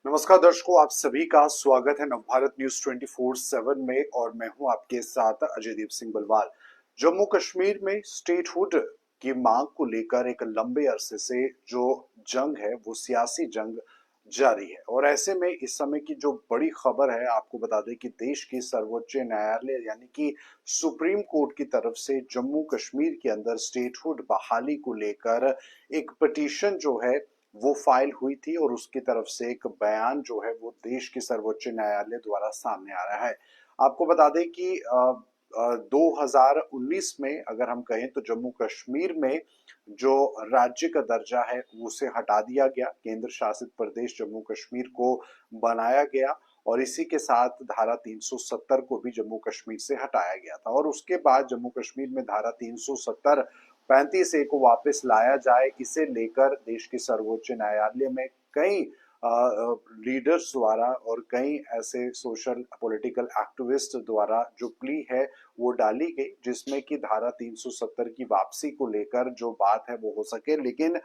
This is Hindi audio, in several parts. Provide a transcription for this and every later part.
नमस्कार दर्शकों, आप सभी का स्वागत है नवभारत न्यूज 24/7 में। और मैं हूं आपके साथ अजयदीप सिंह बलवाल। जम्मू कश्मीर में स्टेटहुड की मांग को लेकर एक लंबे अरसे से जो जंग है वो सियासी जंग जारी है। और ऐसे में इस समय की जो बड़ी खबर है, आपको बता दें कि देश की सर्वोच्च न्यायालय यानी कि सुप्रीम कोर्ट की तरफ से जम्मू कश्मीर के अंदर स्टेटहुड बहाली को लेकर एक पिटीशन जो है वो फाइल हुई थी। और उसकी तरफ से एक बयान जो है वो देश की सर्वोच्च न्यायालय द्वारा सामने आ रहा है। आपको बता दें कि 2019 में अगर हम कहें तो जम्मू कश्मीर में जो राज्य का दर्जा है उसे हटा दिया गया, केंद्र शासित प्रदेश जम्मू कश्मीर को बनाया गया। और इसी के साथ धारा 370 को भी जम्मू कश्मीर से हटाया गया था। और उसके बाद जम्मू कश्मीर में धारा 370 35 ए को वापस लाया जाए, इसे लेकर देश के सर्वोच्च न्यायालय में कई लीडर्स द्वारा और कई ऐसे सोशल पॉलिटिकल एक्टिविस्ट द्वारा जो प्ली है वो डाली गई, जिसमें कि धारा 370 की वापसी को लेकर जो बात है वो हो सके। लेकिन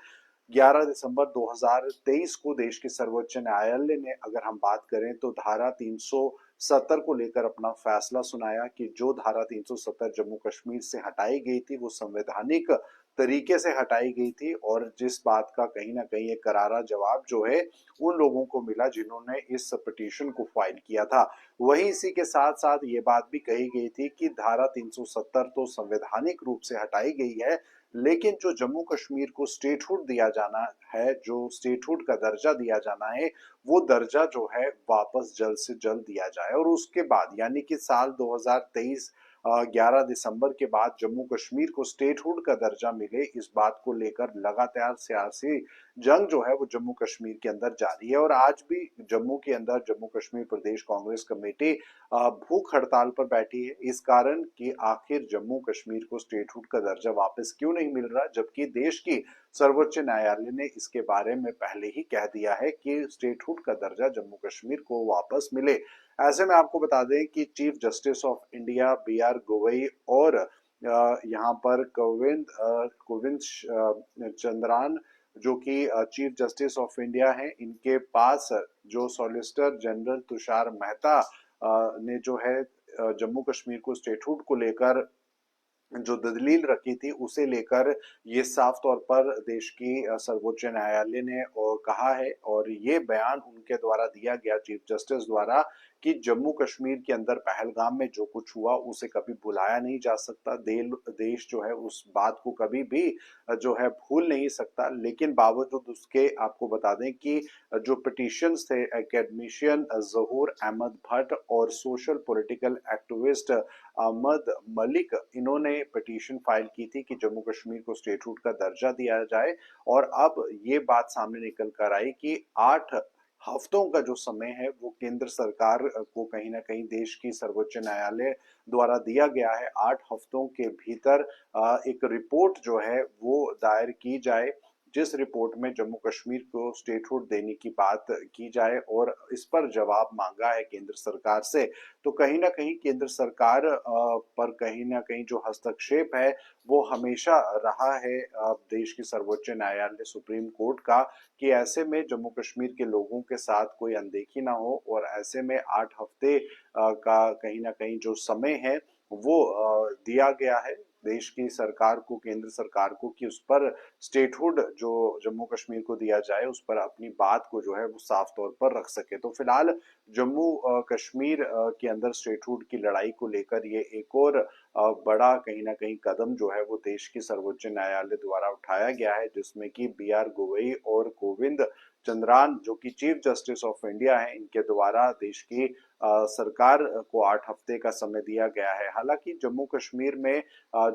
11 दिसंबर 2023 को देश के सर्वोच्च न्यायालय ने, अगर हम बात करें तो धारा 370 को लेकर अपना फैसला सुनाया कि जो धारा 370 जम्मू कश्मीर से हटाई गई थी वो संवैधानिक तरीके से हटाई गई थी। और जिस बात का कहीं ना कहीं एक करारा जवाब जो है उन लोगों को मिला जिन्होंने इस पिटीशन को फाइल किया था। वहीं इसी के साथ साथ ये बात भी कही गई थी कि धारा 370 तो संवैधानिक रूप से हटाई गई है, लेकिन जो जम्मू कश्मीर को स्टेटहुड दिया जाना है, जो स्टेटहुड का दर्जा दिया जाना है, वो दर्जा जो है वापस जल्द से जल्द दिया जाए। और उसके बाद यानी कि साल 2023 11 दिसंबर के बाद जम्मू कश्मीर को स्टेटहुड का दर्जा मिले, इस बात को लेकर लगातार सियासी जंग जो है वो जम्मू कश्मीर के अंदर जारी है। और आज भी जम्मू के अंदर जम्मू कश्मीर प्रदेश कांग्रेस कमेटी भूख हड़ताल पर बैठी है, इस कारण कि आखिर जम्मू कश्मीर को स्टेटहुड का दर्जा वापस क्यों नहीं मिल रहा, जबकि देश की सर्वोच्च न्यायालय ने इसके बारे में पहले ही कह दिया है कि स्टेटहुड का दर्जा जम्मू कश्मीर को वापस मिले। ऐसे में आपको बता दें कि chief justice of India BR Gavai और यहाँ पर गोविंद चंद्रान जो कि चीफ जस्टिस ऑफ इंडिया हैं, इनके पास जो सॉलिसिटर जनरल तुषार मेहता ने जो है जम्मू कश्मीर को स्टेटहुड को लेकर जो दलील रखी थी उसे लेकर ये साफ तौर पर देश की सर्वोच्च न्यायालय ने और कहा है। और ये बयान उनके द्वारा दिया गया चीफ जस्टिस द्वारा कि जम्मू कश्मीर के अंदर पहलगाम में जो कुछ हुआ उसे कभी भुलाया नहीं जा सकता। देश जो है उस बात को कभी भी जो है भूल नहीं सकता। लेकिन बावजूद उसके आपको बता दें कि जो पिटिशंस थे एकेडमिशियन जहूर अहमद भट्ट और social political activist Ahmad Malik, इन्होंने पिटीशन फाइल की थी कि जम्मू कश्मीर को स्टेटहुड का दर्जा दिया जाए। और अब ये बात सामने निकल कर आई कि 8 हफ्तों का जो समय है वो केंद्र सरकार को कहीं ना कहीं देश की सर्वोच्च न्यायालय द्वारा दिया गया है। 8 हफ्तों के भीतर एक रिपोर्ट जो है वो दायर की जाए, जिस रिपोर्ट में जम्मू कश्मीर को स्टेटहुड देने की बात की जाए और इस पर जवाब मांगा है केंद्र सरकार से। तो कहीं ना कहीं केंद्र सरकार पर कहीं ना कहीं जो हस्तक्षेप है वो हमेशा रहा है देश की सर्वोच्च न्यायालय सुप्रीम कोर्ट का, कि ऐसे में जम्मू कश्मीर के लोगों के साथ कोई अनदेखी ना हो। और ऐसे में 8 हफ्ते का कहीं ना कहीं जो समय है वो दिया गया है देश की सरकार को, केंद्र सरकार को, कि उस पर स्टेटहुड जो जम्मू कश्मीर को दिया जाए उस पर अपनी बात को जो है वो साफ तौर पर रख सके। तो फिलहाल जम्मू कश्मीर के अंदर स्टेटहुड की लड़ाई को लेकर ये एक और बड़ा कहीं ना कहीं कदम जो है वो देश की सर्वोच्च न्यायालय द्वारा उठाया गया है, जिसमें कि BR गवई और गोविंद चंद्रान जो कि चीफ जस्टिस ऑफ इंडिया हैं, इनके द्वारा देश की सरकार को 8 हफ्ते का समय दिया गया है। हालांकि जम्मू कश्मीर में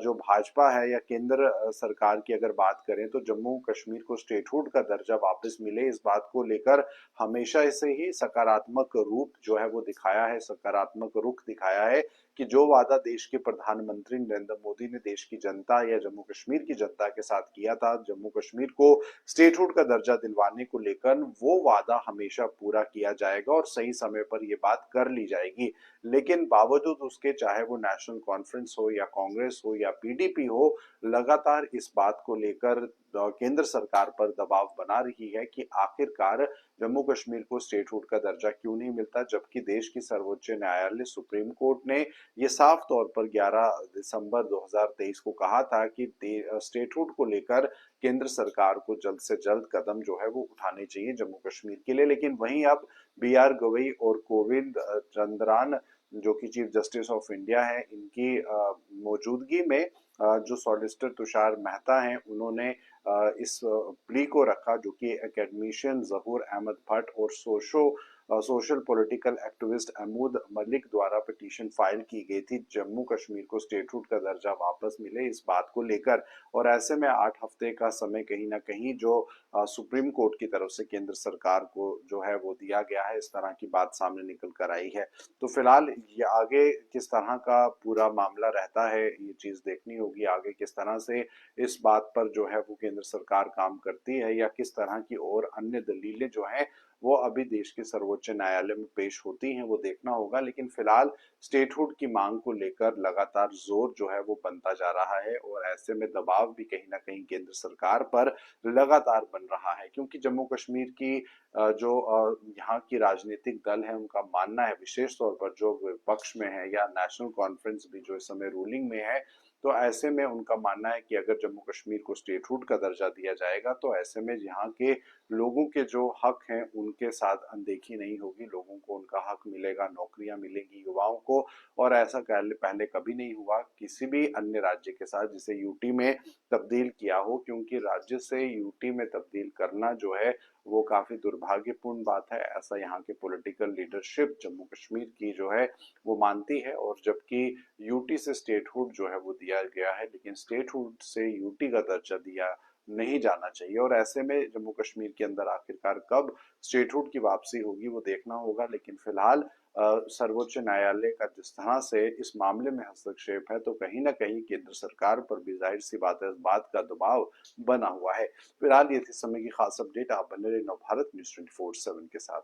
जो भाजपा है या केंद्र सरकार की अगर बात करें तो जम्मू कश्मीर को स्टेटहुड का दर्जा वापस मिले, इस बात को लेकर हमेशा से ही सकारात्मक रूप जो है वो दिखाया है, सकारात्मक रुख दिखाया है। कि जो वादा देश के प्रधानमंत्री नरेंद्र मोदी ने देश की जनता या जम्मू कश्मीर की जनता के साथ किया था जम्मू कश्मीर को स्टेटहुड का दर्जा दिलवाने को लेकर, वो वादा हमेशा पूरा किया जाएगा और सही समय पर ये बात कर ली जाएगी। लेकिन बावजूद उसके, चाहे वो नेशनल कॉन्फ्रेंस हो या कांग्रेस हो या PDP हो, लगातार इस बात को लेकर केंद्र सरकार पर दबाव बना रही है कि आखिरकार जम्मू कश्मीर को स्टेटहुड का दर्जा क्यों नहीं मिलता, जबकि देश की सर्वोच्च न्यायालय सुप्रीम कोर्ट ने ये साफ तौर पर 11 दिसंबर 2023 को कहा था कि स्टेटहुड को लेकर केंद्र सरकार को जल्द से जल्द कदम जो है वो उठाने चाहिए जम्मू कश्मीर के लिए। लेकिन वहीं अब BR गवई और गोविंद चंद्रान जो कि चीफ जस्टिस ऑफ इंडिया है, इनकी मौजूदगी में जो सॉलिसिटर तुषार मेहता हैं, उन्होंने इस प्ली को रखा, जो कि एकेडमिशियन जहूर अहमद भट्ट और सोशल पॉलिटिकल एक्टिविस्ट अहमूद मलिक द्वारा पिटीशन फाइल की गई थी जम्मू कश्मीर को स्टेटहुड का दर्जा वापस मिले इस बात को लेकर। और ऐसे में 8 हफ्ते का समय कहीं ना कहीं जो सुप्रीम कोर्ट की तरफ से केंद्र सरकार को जो है वो दिया गया है, इस तरह की बात सामने निकल कर आई है। तो फिलहाल ये आगे किस तरह का पूरा मामला रहता है, ये चीज देखनी होगी। आगे किस तरह से इस बात पर जो है वो केंद्र सरकार काम करती है, या किस तरह की और अन्य दलीलें जो हैं वो अभी देश के सर्वोच्च न्यायालय में पेश होती हैं, वो देखना होगा। लेकिन फिलहाल स्टेटहुड की मांग को लेकर लगातार जोर जो है वो बनता जा रहा है, और ऐसे में दबाव भी कहीं ना कहीं केंद्र सरकार पर लगातार बन रहा है, क्योंकि जम्मू कश्मीर की जो यहाँ की राजनीतिक दल है, उनका मानना है, विशेष तौर पर जो विपक्ष में है या नेशनल कॉन्फ्रेंस भी जो इस समय रूलिंग में है, तो ऐसे में उनका मानना है कि अगर जम्मू कश्मीर को स्टेटहुड का दर्जा दिया जाएगा तो ऐसे में यहाँ के लोगों के जो हक हैं उनके साथ अनदेखी नहीं होगी, लोगों को उनका हक मिलेगा, नौकरियां मिलेंगी युवाओं को। और ऐसा पहले कभी नहीं हुआ किसी भी अन्य राज्य के साथ जिसे यूटी में तब्दील किया हो, क्योंकि राज्य से यूटी में तब्दील करना जो है वो काफी दुर्भाग्यपूर्ण बात है, ऐसा यहाँ के पॉलिटिकल लीडरशिप जम्मू कश्मीर की जो है वो मानती है। और जबकि यूटी से स्टेटहुड जो है वो दिया गया है, लेकिन स्टेटहुड से यूटी का दर्जा दिया नहीं जाना चाहिए। और ऐसे में जम्मू कश्मीर के अंदर आखिरकार कब स्टेटहुड की वापसी होगी वो देखना होगा। लेकिन फिलहाल सर्वोच्च न्यायालय का जिस तरह से इस मामले में हस्तक्षेप है, तो कहीं ना कहीं केंद्र सरकार पर भी जाहिर सी बात है, इस बात का दबाव बना हुआ है। फिलहाल ये थी समय की खास अपडेट। आप बने रहे नवभारत न्यूज 24/7 के साथ।